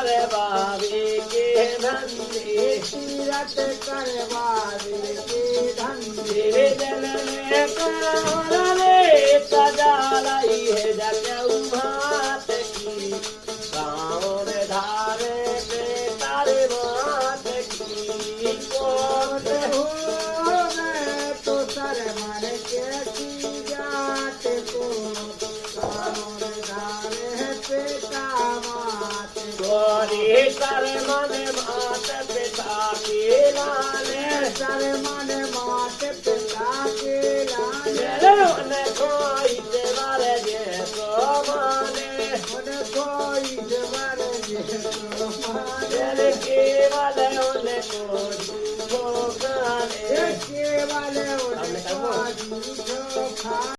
करवावे के धंधे तीरथ करवावे के धंधे जल में रे सजा लाई है जगऊ हाथ की गाँव धारे पे तारे मात की कोट हो गए तो सर मन के की जात को कानून धारे पे कामात गोरी सर मन मात पिता के लाले सर मन मात पिता के लाले मन कोई देवर जे सो माने मन कोई जवर जे तो माने केवल उनको झूठो गाने केवल उनको झूठो खा